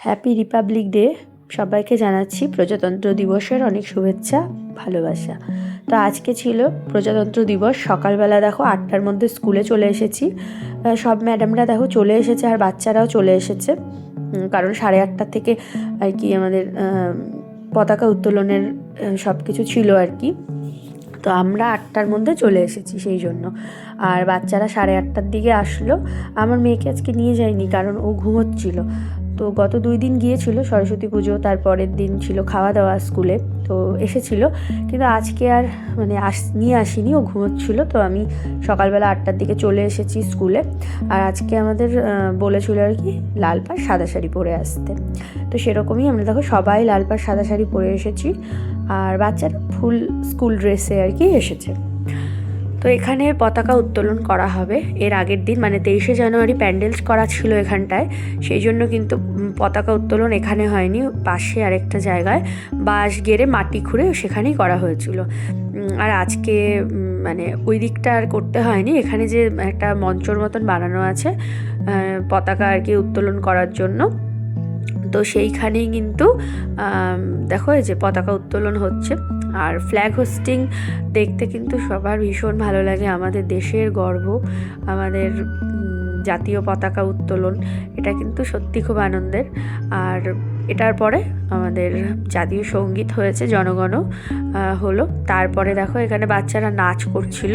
Happy Republic day. সবাইকে জানাচ্ছি প্রজাতন্ত্র দিবসের অনেক শুভেচ্ছা, ভালোবাসা। তো আজকে ছিল প্রজাতন্ত্র দিবস। সকালবেলা দেখো 8টার মধ্যে স্কুলে চলে এসেছি। সব ম্যাডামরা দেখো চলে এসেছে আর বাচ্চারাও চলে এসেছে, কারণ 8:30 থেকে আর কি আমাদের পতাকা উত্তোলনের সব কিছু ছিল আর কি। তো আমরা 8টার মধ্যে চলে এসেছি সেই জন্য। আর বাচ্চারা 8:30টার দিকে আসলো। আমার মেয়েকে আজকে নিয়ে যায়নি, কারণ ও ঘুমোচ্ছিল। তো গত 2 দিন গিয়েছিল, সরস্বতী পুজো, তারপরের দিন ছিল খাওয়া দাওয়া স্কুলে, তো এসেছিল। কিন্তু আজকে আর নিয়ে আসিনি, ও ঘুমোচ্ছিল। তো আমি সকালবেলা 8টার দিকে চলে এসেছি স্কুলে। আর আজকে আমাদের বলেছিল আর কি লাল পাড় সাদা শাড়ি পরে আসতে। তো সেরকমই আমরা দেখো সবাই লাল পাড় সাদা শাড়ি পরে এসেছি, আর বাচ্চারা ফুল স্কুল ড্রেসে আর কি এসেছে। তো এখানে পতাকা উত্তোলন করা হবে। এর আগের দিন 23শে জানুয়ারি প্যান্ডেলস করা ছিল এখানটায়, সেই জন্য কিন্তু পতাকা উত্তোলন এখানে হয়নি, পাশে আরেকটা জায়গায় বাঁশ গেড়ে মাটি খুঁড়ে সেখানেই করা হয়েছিল। আর আজকে ওই দিকটা আর করতে হয়নি। এখানে যে একটা মঞ্চর মতন বানানো আছে পতাকা আর কি উত্তোলন করার জন্য, তো সেইখানেই কিন্তু দেখো এই যে পতাকা উত্তোলন হচ্ছে। আর ফ্ল্যাগ হোস্টিং দেখতে কিন্তু সবার ভীষণ ভালো লাগে। আমাদের দেশের গর্ব, আমাদের জাতীয় পতাকা উত্তোলন, এটা কিন্তু সত্যি খুব আনন্দের। আর এটার পরে আমাদের জাতীয় সঙ্গীত হয়েছে, জনগণ হলো। তারপরে দেখো এখানে বাচ্চারা নাচ করছিল।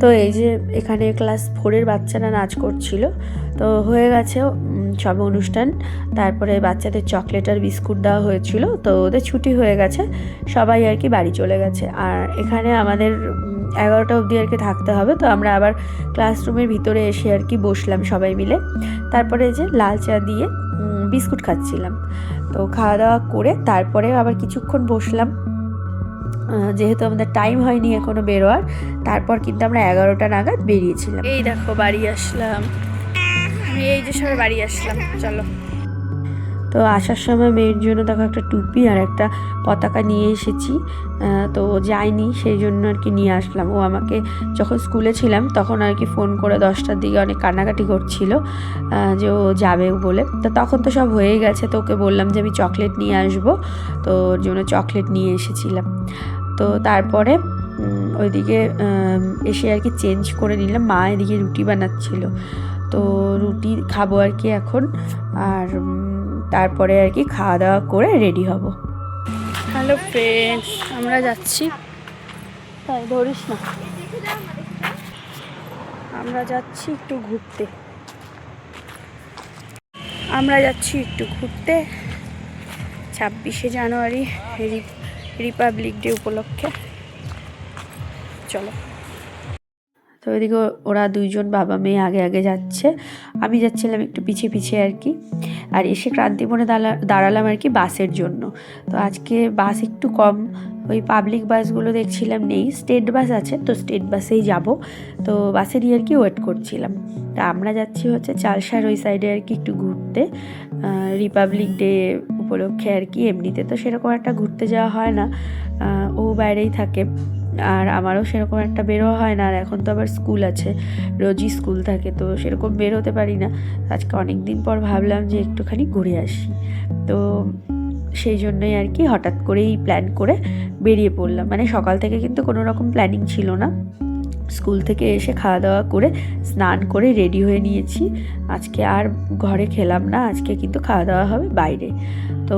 তো এই যে এখানে ক্লাস 4-এর বাচ্চারা নাচ করছিল। তো হয়ে গেছে সব অনুষ্ঠান। তারপরে বাচ্চাদের চকলেট আর বিস্কুট দেওয়া হয়েছিল। তো ওদের ছুটি হয়ে গেছে, সবাই আর কি বাড়ি চলে গেছে। আর এখানে আমাদের 11টা অবধি আর কি থাকতে হবে। তো আমরা আবার ক্লাসরুমের ভিতরে এসে আর কি বসলাম সবাই মিলে। তারপরে যে লাল চা দিয়ে বিস্কুট খাচ্ছিলাম। তো খাওয়া দাওয়া করে তারপরে আবার কিছুক্ষণ বসলাম, যেহেতু আমাদের টাইম হয়নি এখনো বেরোয়ার। তারপর কিন্তু আমরা 11টা নাগাদ বেরিয়েছিলাম। এই দেখো বাড়ি আসলাম, আমি এই যে সবাই বাড়ি আসলাম। চলো। তো আসার সময় মেয়ের জন্য দেখো একটা টুপি আর একটা পতাকা নিয়ে এসেছি। তো যায়নি, সেই জন্য আর কি নিয়ে আসলাম। ও আমাকে যখন স্কুলে ছিলাম তখন আর কি ফোন করে 10টার দিকে অনেক কান্নাকাটি করছিল যে ও যাবে বলে। তো তখন তো সব হয়ে গেছে। তো ওকে বললাম যে আমি চকলেট নিয়ে আসবো, তো ওর জন্য চকলেট নিয়ে এসেছিলাম। তো তারপরে ওইদিকে এসে আর কি চেঞ্জ করে নিলাম। মা এদিকে রুটি বানাচ্ছিল, তো রুটি খাবো আর কি এখন। আর তারপরে আর কি খাওয়া দাওয়া করে রেডি হব। হ্যালো ফ্রেন্ডস, আমরা যাচ্ছি, তাই ধরিস না, আমরা যাচ্ছি একটু ঘুরতে। 26শে জানুয়ারি রিপাবলিক ডে উপলক্ষে। চলো। তো ওইদিকে ওরা 2জন বাবা মেয়ে আগে আগে যাচ্ছে, আমি যাচ্ছিলাম একটু পিছিয়ে পিছিয়ে আর কি। আর এসে ক্রান্তিবনে দাঁড়ালাম আর কি বাসের জন্য। তো আজকে বাস একটু কম, ওই পাবলিক বাসগুলো দেখছিলাম নেই, স্টেট বাস আছে, তো স্টেট বাসেই যাব। তো বাসেরই আর কি ওয়েট করছিলাম। তা আমরা যাচ্ছি হচ্ছে চালসার ওই সাইডে আর কি একটু ঘুরতে, রিপাবলিক ডে উপলক্ষে আর কি। এমনিতে তো সেরকম একটা ঘুরতে যাওয়া হয় না, ও বাইরেই থাকে, আর আমারও সেরকম একটা বেরোয়া হয় না। আর এখন তো আবার স্কুল আছে, রোজই স্কুল থাকে, তো সেরকম বের হতে পারি না। আজকে অনেক দিন পর ভাবলাম যে একটুখানি ঘুরে আসি। তো সেই জন্যই আর কি হঠাৎ করেই প্ল্যান করে বেরিয়ে পড়লাম। সকাল থেকে কিন্তু কোনো রকম প্ল্যানিং ছিল না। স্কুল থেকে এসে খাওয়া দাওয়া করে স্নান করে রেডি হয়ে নিয়েছি। আজকে আর ঘরে খেলাম না, আজকে কিন্তু খাওয়া দাওয়া হবে বাইরে। তো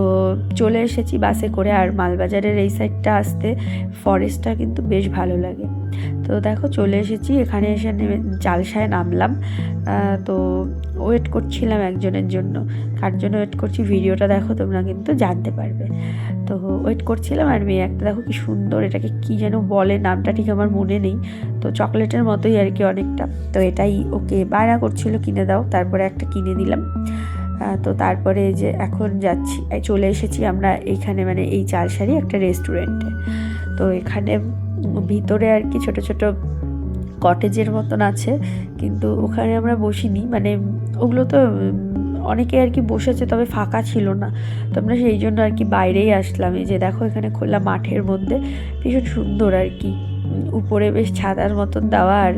চলে এসেছি বাসে করে। আর মালবাজারের এই সাইডটা আসতে ফরেস্টটা কিন্তু বেশ ভালো লাগে। তো দেখো চলে এসেছি, এখানে এসে চালসায় নামলাম। তো ওয়েট করছিলাম একজনের জন্য। কার জন্য ওয়েট করছি ভিডিওটা দেখো, তোমরা কিন্তু জানতে পারবে। তো ওয়েট করছিলাম, আর মেয়ে একটা দেখো কি সুন্দর, এটাকে কি যেন বলে, নামটা ঠিক আমার মনে নেই। তো চকলেটের মতোই আর কি অনেকটা। তো এটাই ওকে বায়না করছিল কিনে দাও, তারপরে একটা কিনে দিলাম। তো তারপরে যে এখন যাচ্ছি, চলে এসেছি আমরা এইখানে এই চালসারি একটা রেস্টুরেন্টে। তো এখানে ভিতরে আর কি ছোট ছোট কটেজের মতন আছে, কিন্তু ওখানে আমরা বসিনি। ওগুলো তো অনেকে আর কি বসেছে, তবে ফাঁকা ছিল না। তো আমরা সেই জন্য আর কি বাইরেই আসলাম। এই যে দেখো এখানে খোলা মাঠের মধ্যে ভীষণ সুন্দর আর কি, উপরে বেশ ছাদার মতন দেওয়া, আর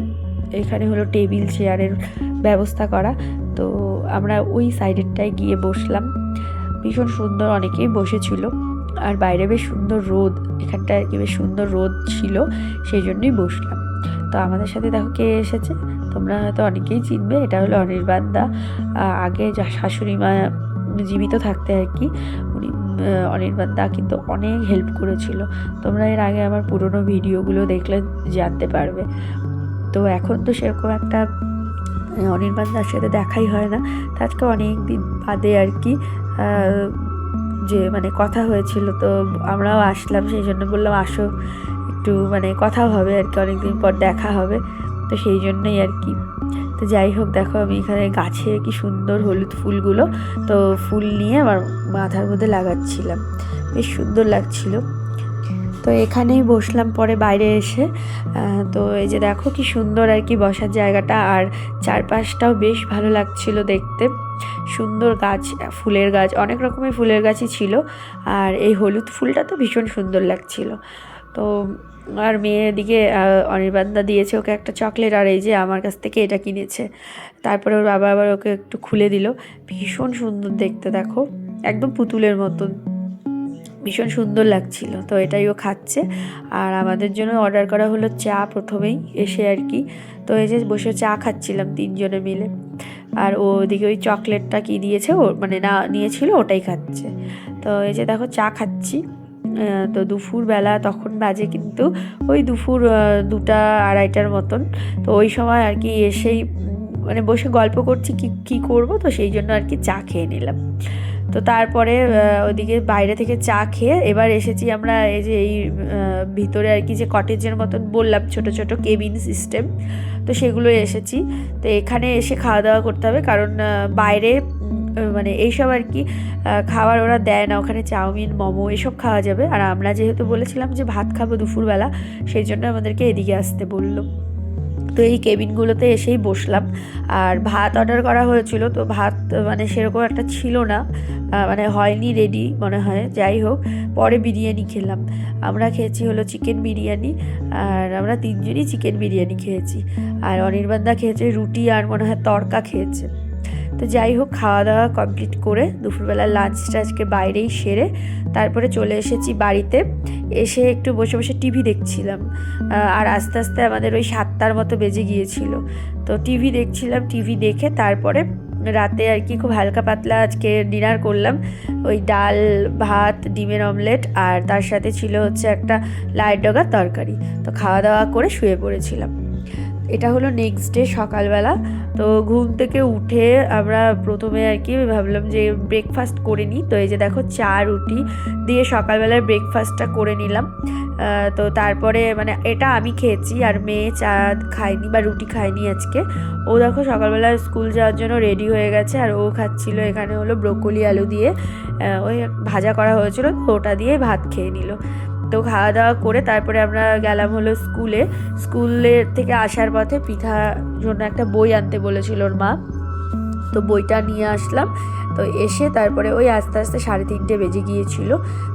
এখানে হলো টেবিল চেয়ারের ব্যবস্থা করা। তো আমরা ওই সাইডেরটায় গিয়ে বসলাম। ভীষণ সুন্দর, অনেকেই বসেছিল। আর বাইরে বেশ সুন্দর রোদ, এখানটায় আর কি বেশ সুন্দর রোদ ছিল, সেই জন্যই বসলাম। তো আমাদের সাথে দেখো কে এসেছে, তোমরা হয়তো অনেকেই চিনবে, এটা হলো অনির্বাণ দা। আগে শাশুড়ি মা জীবিত থাকতে আর কি উনি অনির্বাণ দা কিন্তু অনেক হেল্প করেছিল। তোমরা এর আগে আমার পুরনো ভিডিওগুলো দেখলে জানতে পারবে। তো এখন তো সেরকম একটা অনির্বাণ দার সাথে দেখাই হয় না। তো আজকে অনেক দিন বাদে আর কি যে মানে কথা হয়েছিল, তো আমরাও আসলাম, সেই জন্য বললাম আসো একটু মানে কথা হবে আর কি, অনেকদিন পর দেখা হবে, তো সেই জন্যই আর কি। তো যাই হোক, দেখো আমি এখানে গাছে কি সুন্দর হলুদ ফুলগুলো, তো ফুল নিয়ে আমার মাথার মধ্যে লাগাচ্ছিলাম, বেশ সুন্দর লাগছিল। তো এখানেই বসলাম পরে বাইরে এসে। তো এই যে দেখো কি সুন্দর আর কি বসার জায়গাটা, আর চারপাশটাও বেশ ভালো লাগছিল দেখতে। সুন্দর গাছ, ফুলের গাছ, অনেক রকমের ফুলের গাছই ছিল, আর এই হলুদ ফুলটা তো ভীষণ সুন্দর লাগছিল। তো আর মেয়ে এদিকে অনির্বাণদা দিয়েছে ওকে একটা চকলেট, আর এই যে আমার কাছ থেকে এটা কিনেছে। তারপরে ওর বাবা আবার ওকে একটু খুলে দিল, ভীষণ সুন্দর দেখতে, দেখো একদম পুতুলের মতন, ভীষণ সুন্দর লাগছিল। তো এটাই ও খাচ্ছে। আর আমাদের জন্য অর্ডার করা হলো চা প্রথমেই এসে আর কি। তো এই যে বসে চা খাচ্ছিলাম তিনজনে মিলে, আর ও ওদিকে ওই চকলেটটা কি দিয়েছে ও মানে না নিয়েছিল ওটাই খাচ্ছে। তো এই যে দেখো চা খাচ্ছি। তো দুপুরবেলা তখন বাজে কিন্তু ওই দুপুর 2টা 2:30টার মতন। তো ওই সময় আর কি এসেই মানে বসে গল্প করছি কি করব, তো সেই জন্য আর কি চা খেয়ে নিলাম। তো তারপরে ওদিকে বাইরে থেকে চা খেয়ে এবার এসেছি আমরা এই যে এই ভিতরে আর কি যে কটেজের মতন বললাম, ছোট ছোট কেবিন সিস্টেম, তো সেগুলো এসেছি। তো এখানে এসে খাওয়া দাওয়া করতে হবে, কারণ বাইরে মানে এইসব আর কি খাবার ওরা দেয় না, ওখানে চাউমিন মোমো এসব খাওয়া যাবে। আর আমরা যেহেতু বলেছিলাম যে ভাত খাবো দুপুরবেলা, সেই জন্য আমাদেরকে এদিকে আসতে বললো। তো এই কেবিনগুলোতে এসেই বসলাম। আর ভাত অর্ডার করা হয়েছিল, তো ভাত মানে সেরকম একটা ছিল না, মানে হয়নি রেডি মনে হয়। যাই হোক, পরে বিরিয়ানি খেলাম। আমরা খেয়েছি হলো চিকেন বিরিয়ানি, আর আমরা তিনজনই চিকেন বিরিয়ানি খেয়েছি। আর অনির্বাণদা খেয়েছে রুটি আর মনে হয় তড়কা খেয়েছে। তো যাই হোক, খাওয়া দাওয়া কমপ্লিট করে দুপুরবেলা লাঞ্চটা আজকে বাইরেই সেরে তারপরে চলে এসেছি বাড়িতে। এসে একটু বসে বসে টিভি দেখছিলাম। আর আস্তে আস্তে আমাদের ওই 7টার মতো বেজে গিয়েছিল। তো টিভি দেখছিলাম, টিভি দেখে তারপরে রাতে আর কি খুব হালকা পাতলা আজকে ডিনার করলাম। ওই ডাল ভাত ডিমের অমলেট, আর তার সাথে ছিল হচ্ছে একটা লাইট ডগার তরকারি। তো খাওয়া দাওয়া করে শুয়ে পড়েছিলাম। এটা হলো নেক্সট ডে সকালবেলা। তো ঘুম থেকে উঠে আমরা প্রথমে আর কি ভাবলাম যে ব্রেকফাস্ট করে নিই। তো এই যে দেখো চা রুটি দিয়ে সকালবেলার ব্রেকফাস্টটা করে নিলাম। তো তারপরে মানে এটা আমি খেয়েছি, আর মেয়ে চা খায়নি বা রুটি খায়নি আজকে। ও দেখো সকালবেলা স্কুল যাওয়ার জন্য রেডি হয়ে গেছে, আর ও খাচ্ছিল এখানে হলো ব্রোকলি আলু দিয়ে ওই ভাজা করা হয়েছিল, তো ওটা দিয়ে ভাত খেয়ে নিল। তো খাওয়া দাওয়া করে তারপরে আমরা গেলাম হলো স্কুলের থেকে আসার পথে পৃথার জন্য একটা বই আনতে বলেছিল ওর মা, তো বইটা নিয়ে আসলাম। তো এসে তারপরে ওই আস্তে আস্তে 3:30 বেজে গিয়েছিল।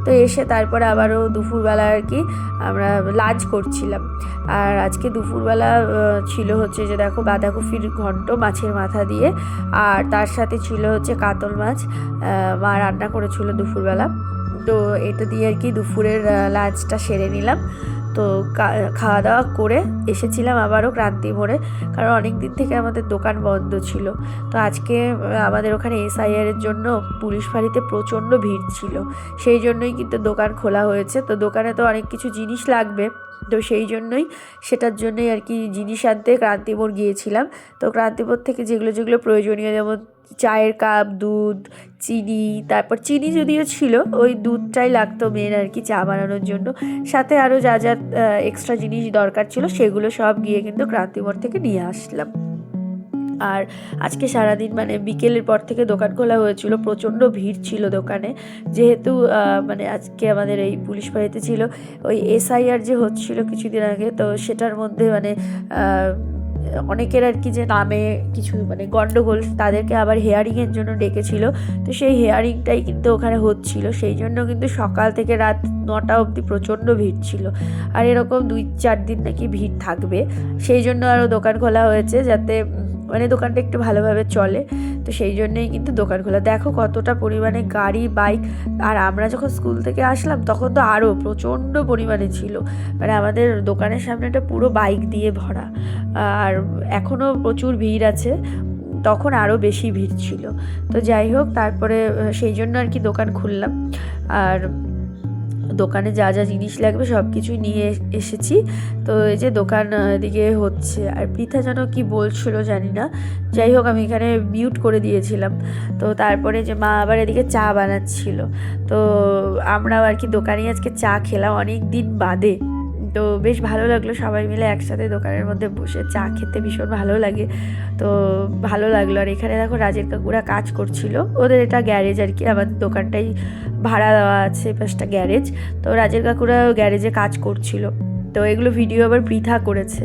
তো এসে তারপরে আবারও দুপুরবেলা আর কি আমরা লাঞ্চ করছিলাম। আর আজকে দুপুরবেলা ছিল হচ্ছে যে দেখো বাঁধাকপির ঘন্ট মাছের মাথা দিয়ে, আর তার সাথে ছিল হচ্ছে কাতল মাছ মা রান্না করেছিল দুপুরবেলা। তো এটা দিয়ে আর কি দুপুরের লাঞ্চটা সেরে নিলাম। তো খাওয়া দাওয়া করে এসেছিলাম আবারও ক্রান্তি মোড়ে, কারণ অনেক দিন থেকে আমাদের দোকান বন্ধ ছিল। তো আজকে আমাদের ওখানে এসআইআরের জন্য পুলিশ ফাঁড়িতে প্রচণ্ড ভিড় ছিল, সেই জন্যই কিন্তু দোকান খোলা হয়েছে। তো দোকানে তো অনেক কিছু জিনিস লাগবে, তো সেই জন্যই সেটার জন্যই আর কি জিনিস আনতে ক্রান্তিমোড় গিয়েছিলাম। তো ক্রান্তিমোড় থেকে যেগুলো যেগুলো প্রয়োজনীয়, যেমন চায়ের কাপ, দুধ, চিনি, তারপর চিনি যদিও ছিল, ওই দুধটাই লাগতো মেন আর কি চা বানানোর জন্য, সাথে আরও যা যা এক্সট্রা জিনিস দরকার ছিল সেগুলো সব গিয়ে কিন্তু ক্রান্তিমোড় থেকে নিয়ে আসলাম। আর আজকে সারাদিন মানে বিকেলের পর থেকে দোকান খোলা হয়েছিল, প্রচণ্ড ভিড় ছিল দোকানে, যেহেতু মানে আজকে আমাদের এই পুলিশ ফাঁড়িতে ছিল ওই এসআইআর যে হচ্ছিল কিছুদিন আগে, তো সেটার মধ্যে মানে অনেকের আর কি যে নামে কিছু মানে গন্ডগোল, তাদেরকে আবার হেয়ারিংয়ের জন্য ডেকেছিল। তো সেই হেয়ারিংটাই কিন্তু ওখানে হচ্ছিল, সেই জন্য কিন্তু সকাল থেকে রাত 9টা অবধি প্রচণ্ড ভিড় ছিল। আর এরকম 2-4 দিন নাকি ভিড় থাকবে, সেই জন্য আরও দোকান খোলা হয়েছে, যাতে মানে দোকানটা একটু ভালোভাবে চলে, তো সেই জন্যই কিন্তু দোকান খোলা। দেখো কতটা পরিমাণে গাড়ি বাইক, আর আমরা যখন স্কুল থেকে আসলাম তখন তো আরও প্রচণ্ড পরিমাণে ছিল, মানে আমাদের দোকানের সামনেটা পুরো বাইক দিয়ে ভরা, আর এখনও প্রচুর ভিড় আছে, তখন আরও বেশি ভিড় ছিল। তো যাই হোক, তারপরে সেই জন্য আর কি দোকান খুললাম, আর দোকানে যা যা জিনিস লাগবে সব কিছুই নিয়ে এসেছি। তো এই যে দোকান এদিকে হচ্ছে, আর পৃথা যেন কি বলছিল জানি না, যাই হোক আমি এখানে মিউট করে দিয়েছিলাম। তো তারপরে যে মা আবার এদিকে চা বানাচ্ছিল, তো আমরাও আর কি দোকানে আজকে চা খেলাম অনেক দিন বাদে। তো বেশ ভালো লাগলো সবাই মিলে একসাথে দোকানের মধ্যে বসে চা খেতে, ভীষণ ভালো লাগে। তো ভালো লাগলো। আর এখানে দেখো রাজের কাকুরা কাজ করছিল, ওদের এটা গ্যারেজ আর কি, আমাদের দোকানটাই ভাড়া দেওয়া আছে পাঁচটা গ্যারেজ, তো রাজের কাকুরা গ্যারেজে কাজ করছিল। তো এগুলো ভিডিও আবার পৃথা করেছে।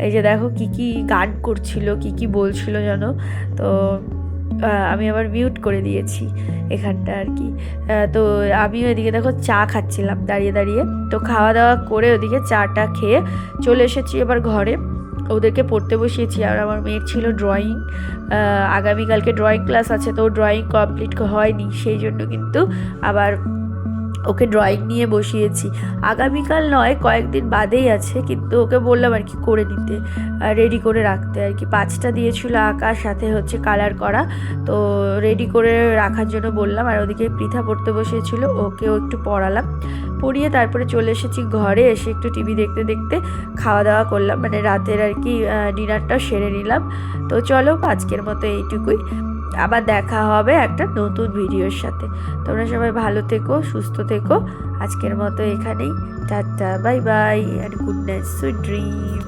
এই যে দেখো কি কি গান করছিল, কি কি বলছিল যেন, তো আমি আবার মিউট করে দিয়েছি এখানটা আর কি। তো আমিও এদিকে দেখো চা খাচ্ছিলাম দাঁড়িয়ে দাঁড়িয়ে। তো খাওয়া দাওয়া করে ওদিকে চাটা খেয়ে চলে এসেছি এবার ঘরে, ওদেরকে পড়তে বসিয়েছি। আর আমার মেয়ের ছিল ড্রয়িং, আগামীকালকে ড্রয়িং ক্লাস আছে, তো ড্রয়িং কমপ্লিট হয়নি, সেই জন্য কিন্তু আবার ওকে ড্রয়িং নিয়ে বসিয়েছি। আগামীকাল নয়, কয়েকদিন বাদেই আছে, কিন্তু ওকে বললাম আর কি করে নিতে, রেডি করে রাখতে আর কি। 5টা দিয়েছিল আঁকার সাথে হচ্ছে কালার করা, তো রেডি করে রাখার জন্য বললাম। আর ওদিকে পৃথা পড়তে বসিয়েছিল, ওকেও একটু পড়ালাম, পড়িয়ে তারপরে চলে এসেছি ঘরে। এসে একটু টিভি দেখতে দেখতে খাওয়া দাওয়া করলাম, মানে রাতের আর কি ডিনারটা সেরে নিলাম। তো চলো আজকের মতো এইটুকুই, আবার দেখা হবে একটা নতুন ভিডিওর সাথে। তোমরা সবাই ভালো থেকো, সুস্থ থেকো। আজকের মতো এখানেই tata, bye bye, and good night, sweet dream.